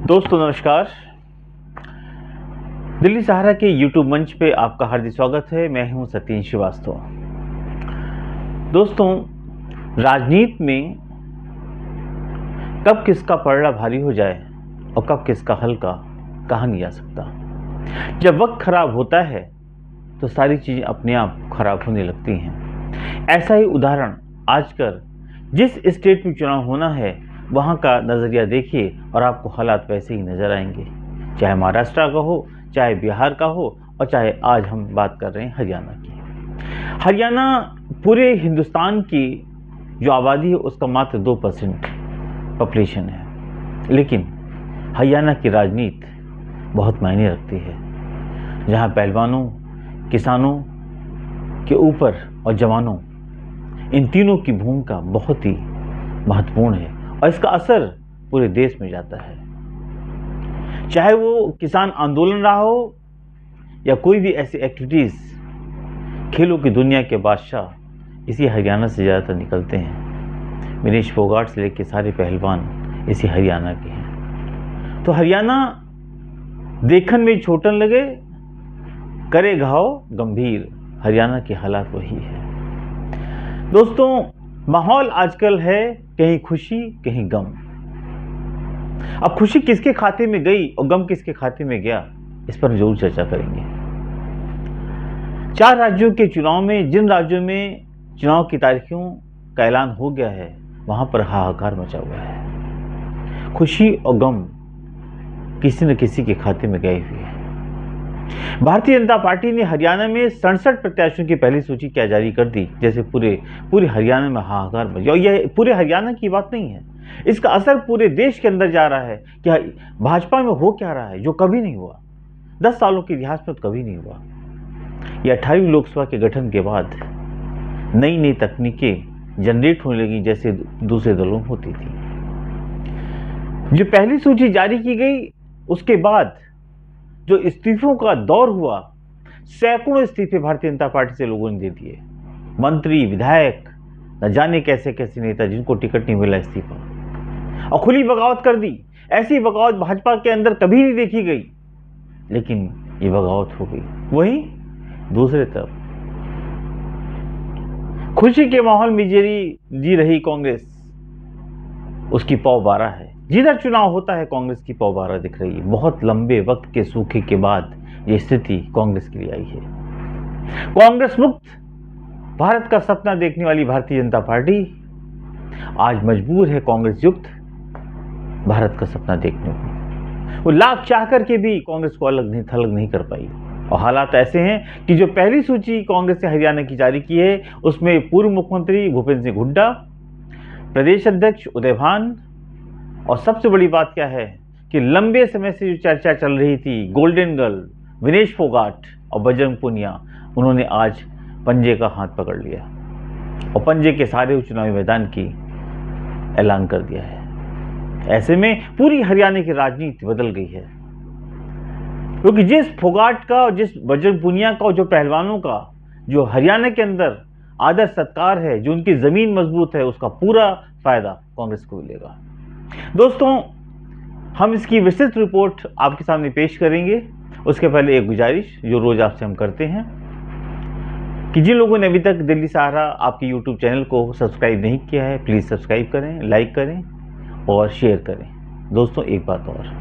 दोस्तों नमस्कार। दिल्ली सहारा के YouTube मंच पे आपका हार्दिक स्वागत है। मैं हूं सतीन श्रीवास्तव। दोस्तों, राजनीति में कब किसका पलड़ा भारी हो जाए और कब किसका हल्का कहा नहीं जा सकता। जब वक्त खराब होता है तो सारी चीज़ें अपने आप खराब होने लगती हैं। ऐसा ही उदाहरण आजकल जिस स्टेट में चुनाव होना है वहाँ का नज़रिया देखिए और आपको हालात वैसे ही नज़र आएंगे, चाहे महाराष्ट्र का हो, चाहे बिहार का हो और चाहे आज हम बात कर रहे हैं हरियाणा की। हरियाणा पूरे हिंदुस्तान की जो आबादी है उसका मात्र 2% पॉपुलेशन है, लेकिन हरियाणा की राजनीति बहुत मायने रखती है, जहाँ पहलवानों, किसानों के ऊपर और जवानों, इन तीनों की भूमिका बहुत ही महत्वपूर्ण है और इसका असर पूरे देश में जाता है। चाहे वो किसान आंदोलन रहा हो या कोई भी ऐसी एक्टिविटीज़, खेलों की दुनिया के बादशाह इसी हरियाणा से ज़्यादातर निकलते हैं। विनेश फोगाट से लेकर सारे पहलवान इसी हरियाणा के हैं। तो हरियाणा देखन में छोटन लगे, करे घाव गंभीर, हरियाणा के हालात वही है। दोस्तों, माहौल आजकल है कहीं खुशी कहीं गम। अब खुशी किसके खाते में गई और गम किसके खाते में गया, इस पर जरूर चर्चा करेंगे। 4 राज्यों के चुनाव में जिन राज्यों में चुनाव की तारीखों का ऐलान हो गया है वहां पर हाहाकार मचा हुआ है। खुशी और गम किसी न किसी के खाते में गए हुए हैं। भारतीय जनता पार्टी ने हरियाणा में 67 प्रत्याशियों की पहली सूची क्या जारी कर दी, जैसे पूरे हरियाणा में हाहाकार मचा। और यह पूरे हरियाणा की बात नहीं है, इसका असर पूरे देश के अंदर जा रहा है कि भाजपा में हो क्या रहा है जो कभी नहीं हुआ, 10 सालों के इतिहास में कभी नहीं हुआ। यह 18वीं लोकसभा के गठन के बाद नई नई तकनीकें जनरेट होने लगी, जैसे दूसरे दलों में होती थी। जो पहली सूची जारी की गई उसके बाद जो इस्तीफों का दौर हुआ, सैकड़ों इस्तीफे भारतीय जनता पार्टी से लोगों ने दे दिए। मंत्री, विधायक, न जाने कैसे कैसे नेता जिनको टिकट नहीं मिला, इस्तीफा और खुली बगावत कर दी। ऐसी बगावत भाजपा के अंदर कभी नहीं देखी गई, लेकिन ये बगावत हो गई। वहीं दूसरे तरफ खुशी के माहौल में जी रही कांग्रेस, उसकी पौ 12 है। जिधर चुनाव होता है कांग्रेस की पौ 12 दिख रही है। बहुत लंबे वक्त के सूखे के बाद ये स्थिति कांग्रेस के लिए आई है। कांग्रेस मुक्त भारत का सपना देखने वाली भारतीय जनता पार्टी आज मजबूर है कांग्रेस युक्त भारत का सपना देखने को। वो लाख चाह करके भी कांग्रेस को अलग नहीं कर पाई। और हालात ऐसे हैं कि जो पहली सूची कांग्रेस ने हरियाणा की जारी की है उसमें पूर्व मुख्यमंत्री भूपेंद्र सिंह हुड्डा, प्रदेश अध्यक्ष उदय भान, और सबसे बड़ी बात क्या है कि लंबे समय से जो चर्चा चल रही थी, गोल्डन गर्ल विनेश फोगाट और बजरंग पुनिया, उन्होंने आज पंजे का हाथ पकड़ लिया और पंजे के सारे चुनावी मैदान की ऐलान कर दिया है। ऐसे में पूरी हरियाणा की राजनीति बदल गई है, क्योंकि जिस फोगाट का और जिस बजरंग पुनिया का और जो पहलवानों का जो हरियाणा के अंदर आदर सत्कार है, जो उनकी जमीन मजबूत है, उसका पूरा फायदा कांग्रेस को मिलेगा। दोस्तों, हम इसकी विस्तृत रिपोर्ट आपके सामने पेश करेंगे। उसके पहले एक गुजारिश जो रोज आपसे हम करते हैं कि जिन लोगों ने अभी तक दिल्ली सहारा आपके YouTube चैनल को सब्सक्राइब नहीं किया है, प्लीज़ सब्सक्राइब करें, लाइक करें और शेयर करें। दोस्तों, एक बात और,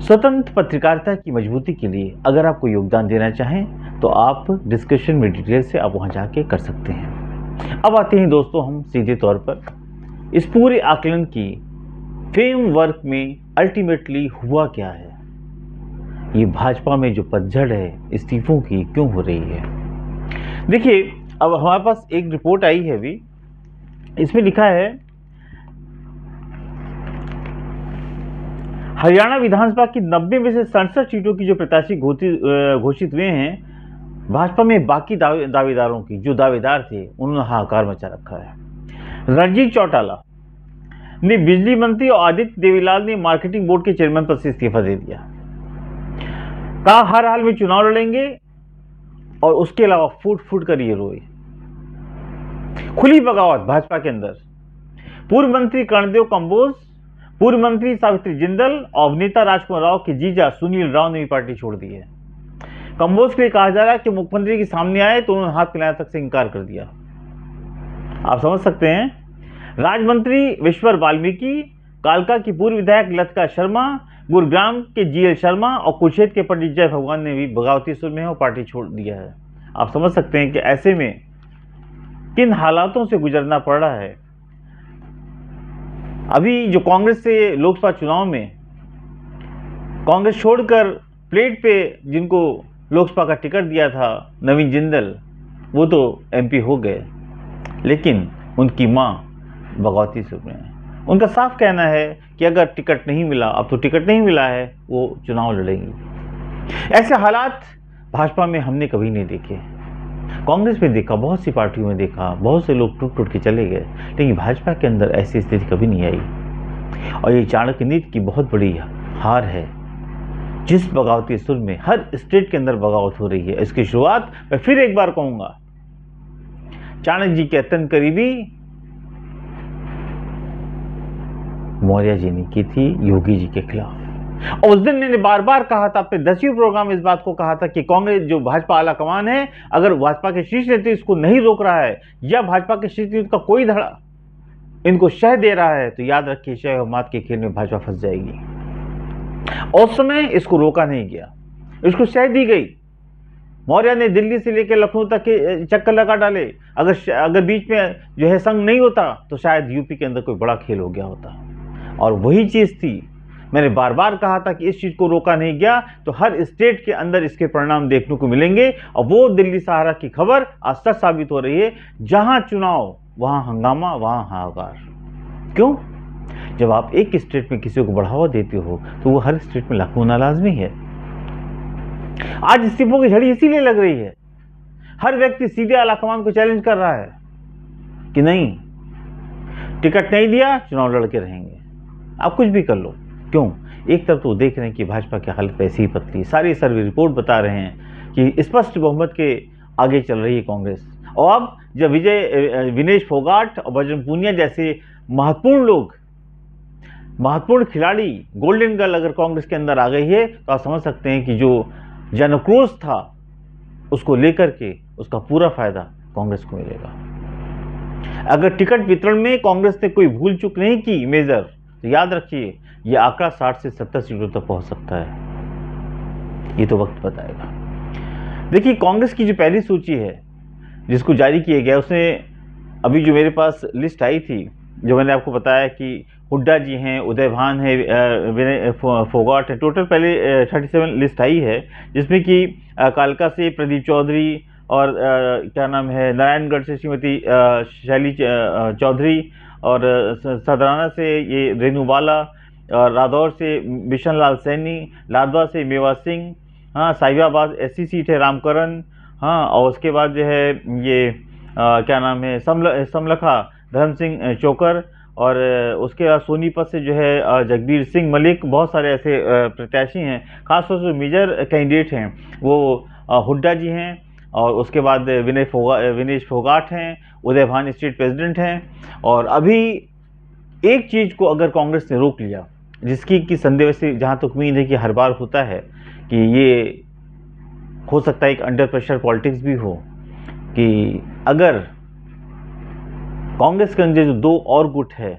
स्वतंत्र पत्रकारिता की मजबूती के लिए अगर आप कोई योगदान देना चाहें तो आप डिस्क्रिप्शन में डिटेल से आप वहां जाके कर सकते हैं। अब आते हैं दोस्तों हम सीधे तौर पर इस पूरे आकलन की फ्रेमवर्क में अल्टीमेटली हुआ क्या है, ये भाजपा में जो पतझड़ है इस्तीफों की क्यों हो रही है। देखिए, अब हमारे पास एक रिपोर्ट आई है अभी, इसमें लिखा है हरियाणा विधानसभा की 90 में से 67 सीटों की जो प्रत्याशी घोषित हुए हैं, भाजपा में बाकी दावेदारों की जो दावेदार थे उन्होंने हाहाकार मचा रखा है। रणजीत चौटाला ने बिजली मंत्री और आदित्य देवीलाल ने मार्केटिंग बोर्ड के चेयरमैन पद से इस्तीफा दे दिया। कहा हर हाल में चुनाव लड़ेंगे और उसके अलावा फूट कर ये रोए। खुली बगावत भाजपा के अंदर। पूर्व मंत्री कर्णदेव कंबोज पूर्व मंत्री सावित्री जिंदल और अभिनेता राजकुमार राव के जीजा सुनील राव ने भी पार्टी छोड़ दी है। कंबोज के लिए कहा जा रहा है कि मुख्यमंत्री के सामने आए तो उन्होंने हाथ मिलाने तक से इनकार कर दिया। आप समझ सकते हैं। राज्यमंत्री विश्वर वाल्मीकि, कालका की पूर्व विधायक लतिका शर्मा, गुरुग्राम के जीएल शर्मा और कुरुक्षेत्र के पंडित जय भगवान ने भी बगावती सुर में और पार्टी छोड़ दिया है। आप समझ सकते हैं कि ऐसे में किन हालातों से गुजरना पड़ रहा है। अभी जो कांग्रेस से लोकसभा चुनाव में कांग्रेस छोड़कर प्लेट पे जिनको लोकसभा का टिकट दिया था नवीन जिंदल, वो तो एमपी हो गए, लेकिन उनकी मां बगावती सुर में है। उनका साफ कहना है कि अगर टिकट नहीं मिला, अब तो टिकट नहीं मिला है, वो चुनाव लड़ेंगी। ऐसे हालात भाजपा में हमने कभी नहीं देखे। कांग्रेस में देखा, बहुत सी पार्टियों में देखा, बहुत से लोग टूट टूट के चले गए, लेकिन भाजपा के अंदर ऐसी स्थिति कभी नहीं आई। और ये चाणक्य नीति की बहुत बड़ी हार है। जिस बगावती सुर में हर स्टेट के अंदर बगावत हो रही है, इसकी शुरुआत मैं फिर एक बार कहूंगा, चाणक्य जी के अत्यंत करीबी मौर्य जी ने की थी योगी जी के खिलाफ। और उस दिन मैंने बार बार कहा था, अपने 10वीं प्रोग्राम में इस बात को कहा था कि कांग्रेस जो भाजपा आला कमान है, अगर भाजपा के शीर्ष नेतृत्व इसको नहीं रोक रहा है या भाजपा के शीर्ष नेतृत्व का कोई धड़ा इनको शह दे रहा है, तो याद रखिए शह और मात के खेल में भाजपा फंस जाएगी। और उस समय इसको रोका नहीं गया, इसको शह दी गई। मौर्य ने दिल्ली से लेकर लखनऊ तक के चक्कर लगा डाले। अगर बीच में जो है संग नहीं होता तो शायद यूपी के अंदर कोई बड़ा खेल हो गया होता। और वही चीज थी, मैंने बार बार कहा था कि इस चीज को रोका नहीं गया तो हर स्टेट के अंदर इसके परिणाम देखने को मिलेंगे। और वो दिल्ली सहारा की खबर आज सच साबित हो रही है। जहां चुनाव वहां हंगामा, वहां हाहाकार। क्यों? जब आप एक स्टेट में किसी को बढ़ावा देते हो तो वो हर स्टेट में लागू होना लाजमी है। आज इस्तीफों की झड़ी इसीलिए लग रही है। हर व्यक्ति सीधे आलाकमान को चैलेंज कर रहा है कि नहीं, टिकट नहीं दिया, चुनाव लड़के रहेंगे, आप कुछ भी कर लो। क्यों? एक तरफ तो देख रहे हैं कि भाजपा की हालत ऐसी ही पतली, सारी सर्वे रिपोर्ट बता रहे हैं कि स्पष्ट बहुमत के आगे चल रही है कांग्रेस। और अब जब विनेश फोगाट और बजरंग पूनिया जैसे महत्वपूर्ण लोग, महत्वपूर्ण खिलाड़ी, गोल्डन गर्ल अगर कांग्रेस के अंदर आ गई है, तो आप समझ सकते हैं कि जो जनक्रोश था उसको लेकर के उसका पूरा फायदा कांग्रेस को मिलेगा। अगर टिकट वितरण में कांग्रेस ने कोई भूल चूक नहीं की मेजर, तो याद रखिए ये आंकड़ा 60 से 70 सीटों तक पहुंच सकता है। ये तो वक्त बताएगा। देखिए, कांग्रेस की जो पहली सूची है जिसको जारी किया गया, उसमें अभी जो मेरे पास लिस्ट आई थी, जो मैंने आपको बताया कि हुड्डा जी हैं, उदय भान है, विनय फोगाट है, टोटल पहले 37 लिस्ट आई है, जिसमें कि कालका से प्रदीप चौधरी और क्या नाम है, नारायणगढ़ से श्रीमती शैली चौधरी, और सदराना से ये रेणुबाला, रादौर से बिशन लाल सैनी, लाडवा से मेवा सिंह, हाँ, साहिबाबाद एससी सीट है रामकरण, हाँ, और उसके बाद जो है ये क्या नाम है, समलखा धर्म सिंह चोकर, और उसके बाद सोनीपत से जो है जगबीर सिंह मलिक। बहुत सारे ऐसे प्रत्याशी हैं, खासतौर से मेजर कैंडिडेट हैं वो हुड्डा जी हैं, और उसके बाद विनेश फोगाट हैं, उदय भान स्टेट प्रेसिडेंट हैं। और अभी एक चीज़ को अगर कांग्रेस ने रोक लिया, जिसकी कि संदेह से जहाँ तक उम्मीद है कि हर बार होता है कि ये हो सकता है एक अंडर प्रेशर पॉलिटिक्स भी हो, कि अगर कांग्रेस के अंदर जो दो और गुट है,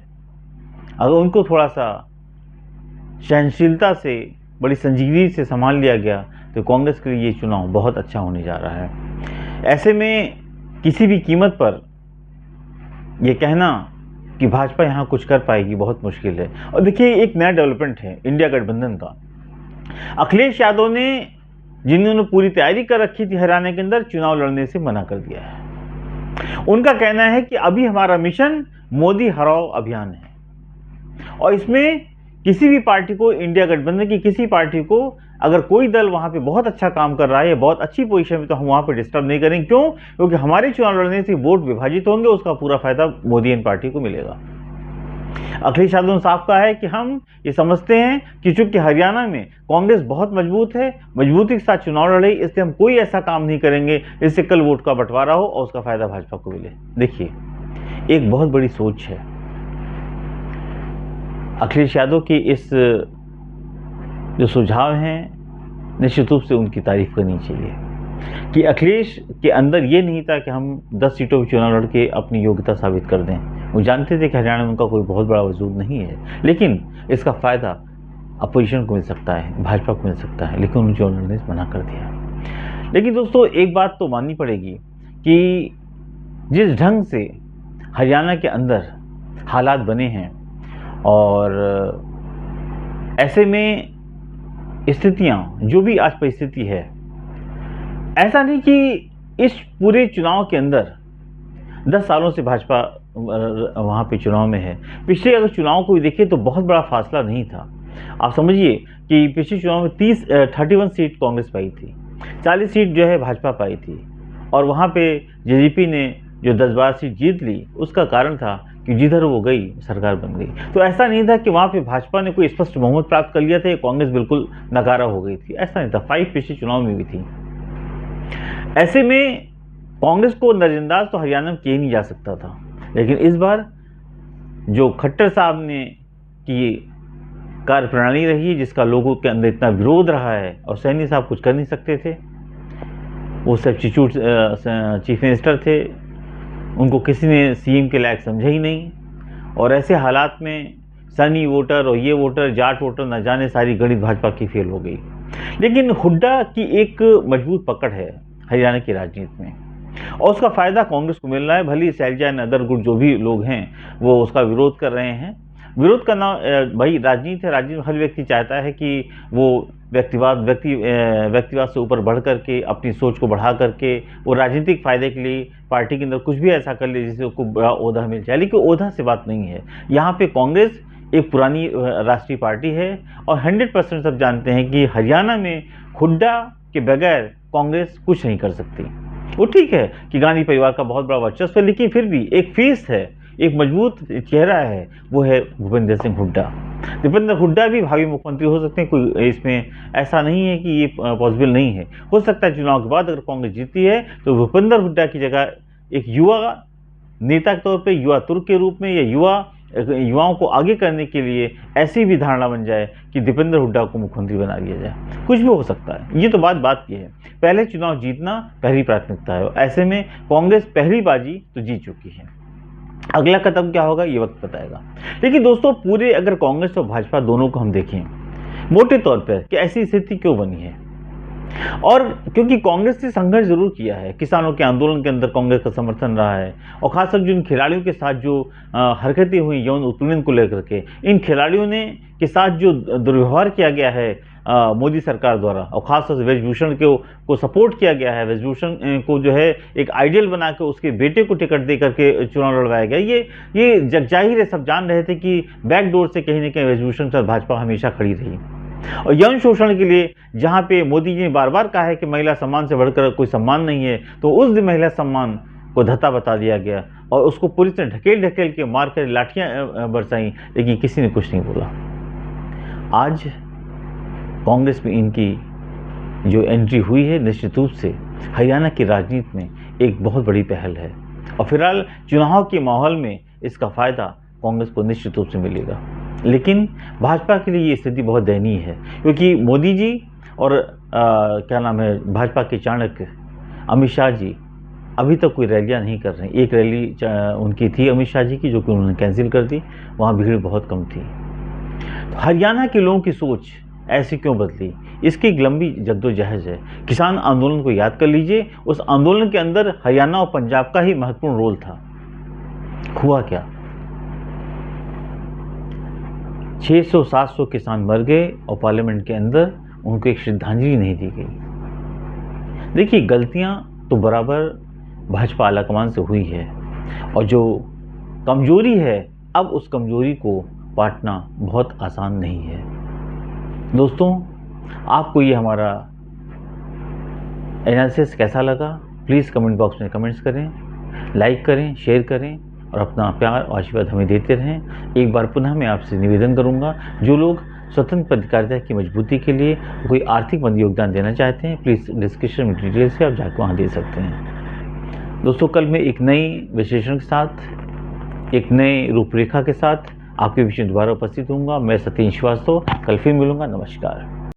अगर उनको थोड़ा सा सहनशीलता से, बड़ी संजीदगी से संभाल लिया गया, तो कांग्रेस के लिए ये चुनाव बहुत अच्छा होने जा रहा है। ऐसे में किसी भी कीमत पर ये कहना कि भाजपा यहाँ कुछ कर पाएगी बहुत मुश्किल है। और देखिए, एक नया डेवलपमेंट है इंडिया गठबंधन का। अखिलेश यादव ने, जिन्होंने पूरी तैयारी कर रखी थी हरियाणा के अंदर, चुनाव लड़ने से मना कर दिया है। उनका कहना है कि अभी हमारा मिशन मोदी हराओ अभियान है, और इसमें किसी भी पार्टी को, इंडिया गठबंधन की किसी पार्टी को, अगर कोई दल वहां पे बहुत अच्छा काम कर रहा है, बहुत अच्छी पोजीशन में, तो हम वहां पे डिस्टर्ब नहीं करेंगे। क्यों? क्योंकि हमारे चुनाव लड़ने से वोट विभाजित होंगे, उसका पूरा फायदा मोदी एन पार्टी को मिलेगा। अखिलेश यादव ने साफ कहा है कि हम ये समझते हैं कि चूंकि हरियाणा में कांग्रेस बहुत मजबूत है, मजबूती के साथ चुनाव लड़े, इसलिए हम कोई ऐसा काम नहीं करेंगे जिससे कल वोट का बंटवारा हो और उसका फायदा भाजपा को मिले। देखिए, एक बहुत बड़ी सोच है। अखिलेश यादव के इस जो सुझाव हैं निश्चित रूप से उनकी तारीफ करनी चाहिए कि अखिलेश के अंदर ये नहीं था कि हम 10 सीटों पर चुनाव लड़के अपनी योग्यता साबित कर दें। वो जानते थे कि हरियाणा में उनका कोई बहुत बड़ा वजूद नहीं है, लेकिन इसका फ़ायदा अपोजिशन को मिल सकता है, भाजपा को मिल सकता है, लेकिन उन्होंने चुनाव लड़ने से मना कर दिया। लेकिन दोस्तों एक बात तो माननी पड़ेगी कि जिस ढंग से हरियाणा के अंदर हालात बने हैं और ऐसे में स्थितियां जो भी आज परिस्थिति है, ऐसा नहीं कि इस पूरे चुनाव के अंदर 10 सालों से भाजपा वहाँ पे चुनाव में है। पिछले अगर चुनाव को भी देखें तो बहुत बड़ा फासला नहीं था। आप समझिए कि पिछले चुनाव में 31 सीट कांग्रेस पाई थी, 40 सीट जो है भाजपा पाई थी, और वहाँ पे जेजेपी ने जो 10-12 सीट जीत ली उसका कारण था कि जिधर वो गई सरकार बन गई। तो ऐसा नहीं था कि वहाँ पे भाजपा ने कोई स्पष्ट बहुमत प्राप्त कर लिया था या कांग्रेस बिल्कुल नकारा हो गई थी, ऐसा नहीं था। 5 पिछले चुनाव में भी थी। ऐसे में कांग्रेस को नजरअंदाज तो हरियाणा में किया नहीं जा सकता था, लेकिन इस बार जो खट्टर साहब ने की कार्यप्रणाली रही, जिसका लोगों के अंदर इतना विरोध रहा है और सैनी साहब कुछ कर नहीं सकते थे, वो सब्स्टिट्यूट चीफ मिनिस्टर थे, उनको किसी ने सीएम के लायक समझा ही नहीं, और ऐसे हालात में सनी वोटर और ये वोटर जाट वोटर न जाने सारी गणित भाजपा की फेल हो गई। लेकिन हुड्डा की एक मजबूत पकड़ है हरियाणा की राजनीति में, और उसका फ़ायदा कांग्रेस को मिल रहा है। भले शैलजा एंड अदर गुट जो भी लोग हैं वो उसका विरोध कर रहे हैं। विरोध करना भाई राजनीति है, राजनीति में हर व्यक्ति चाहता है कि वो व्यक्तिवाद से ऊपर बढ़ करके अपनी सोच को बढ़ा करके वो राजनीतिक फ़ायदे के लिए पार्टी के अंदर कुछ भी ऐसा कर ले जिससे उसको बड़ा ओहदा मिल जाए, लेकिन ओहदा से बात नहीं है। यहाँ पे कांग्रेस एक पुरानी राष्ट्रीय पार्टी है और 100% सब जानते हैं कि हरियाणा में हुड्डा के बगैर कांग्रेस कुछ नहीं कर सकती। वो ठीक है कि गांधी परिवार का बहुत बड़ा वर्चस्व है, लेकिन फिर भी एक फेस है, एक मजबूत चेहरा है, वो है भूपेंद्र सिंह हुड्डा। भूपेंद्र हुड्डा भी भावी मुख्यमंत्री हो सकते हैं, कोई इसमें ऐसा नहीं है कि ये पॉसिबल नहीं है। हो सकता है चुनाव के बाद अगर कांग्रेस जीती है तो भूपेंद्र हुड्डा की जगह एक युवा नेता के तौर पर, युवा तुर्क के रूप में, या युवाओं को आगे करने के लिए ऐसी भी धारणा बन जाए कि दीपेंद्र हुड्डा को मुख्यमंत्री बना दिया जाए। कुछ भी हो सकता है, ये तो बात की है। पहले चुनाव जीतना पहली प्राथमिकता है, ऐसे में कांग्रेस पहली बाजी तो जीत चुकी है। अगला कदम क्या होगा ये वक्त बताएगा। लेकिन दोस्तों पूरे अगर कांग्रेस और भाजपा दोनों को हम देखें मोटे तौर पर कि ऐसी स्थिति क्यों बनी है, और क्योंकि कांग्रेस ने संघर्ष जरूर किया है, किसानों के आंदोलन के अंदर कांग्रेस का समर्थन रहा है, और खासकर जो इन खिलाड़ियों के साथ जो हरकतें हुई यौन उत्पीड़न को लेकर के, इन खिलाड़ियों ने के साथ जो दुर्व्यवहार किया गया है मोदी सरकार द्वारा, और खासतौर से वेशभूषण को सपोर्ट किया गया है, वेशभूषण को जो है एक आइडियल बना के उसके बेटे को टिकट दे करके चुनाव लड़वाया गया। ये जगजाहिर है, सब जान रहे थे कि बैकडोर से कहीं ना कहीं वेशभूषण के साथ भाजपा हमेशा खड़ी रही। और यौन शोषण के लिए जहां पे मोदी जी ने बार बार कहा है कि महिला सम्मान से बढ़कर कोई सम्मान नहीं है, तो उस दिन महिला सम्मान को धत्ता बता दिया गया और उसको पुलिस ने ढकेल के मार कर लाठियां बरसाई, लेकिन किसी ने कुछ नहीं बोला। आज कांग्रेस में इनकी जो एंट्री हुई है निश्चित रूप से हरियाणा की राजनीति में एक बहुत बड़ी पहल है, और फिलहाल चुनाव के माहौल में इसका फ़ायदा कांग्रेस को निश्चित रूप से मिलेगा। लेकिन भाजपा के लिए ये स्थिति बहुत दयनीय है, क्योंकि मोदी जी और क्या नाम है भाजपा के चाणक्य अमित शाह जी अभी तक कोई रैलियां नहीं कर रहे हैं। एक रैली उनकी थी अमित शाह जी की, जो कि उन्होंने कैंसिल कर दी, वहाँ भीड़ बहुत कम थी। तो हरियाणा के लोगों की सोच ऐसी क्यों बदली, इसकी एक लंबी जद्दोजहद है। किसान आंदोलन को याद कर लीजिए, उस आंदोलन के अंदर हरियाणा और पंजाब का ही महत्वपूर्ण रोल था। हुआ क्या, 600-700 किसान मर गए और पार्लियामेंट के अंदर उनको एक श्रद्धांजलि नहीं दी गई। देखिए गलतियां तो बराबर भाजपा आलाकमान से हुई है, और जो कमजोरी है अब उस कमजोरी को पाटना बहुत आसान नहीं है। दोस्तों आपको ये हमारा एनालिसिस कैसा लगा, प्लीज़ कमेंट बॉक्स में कमेंट्स करें, लाइक करें, शेयर करें और अपना प्यार और आशीर्वाद हमें देते रहें। एक बार पुनः मैं आपसे निवेदन करूंगा, जो लोग स्वतंत्र पत्रकारिता की मजबूती के लिए कोई आर्थिक मदद योगदान देना चाहते हैं, प्लीज़ डिस्क्रिप्शन में डिटेल से आप जाकर वहाँ दे सकते हैं। दोस्तों कल मैं एक नई विश्लेषण के साथ, एक नए रूपरेखा के साथ आपके बीच में दोबारा उपस्थित होऊंगा। मैं सतीश श्रीवास्तव, कल फिर मिलूंगा। नमस्कार।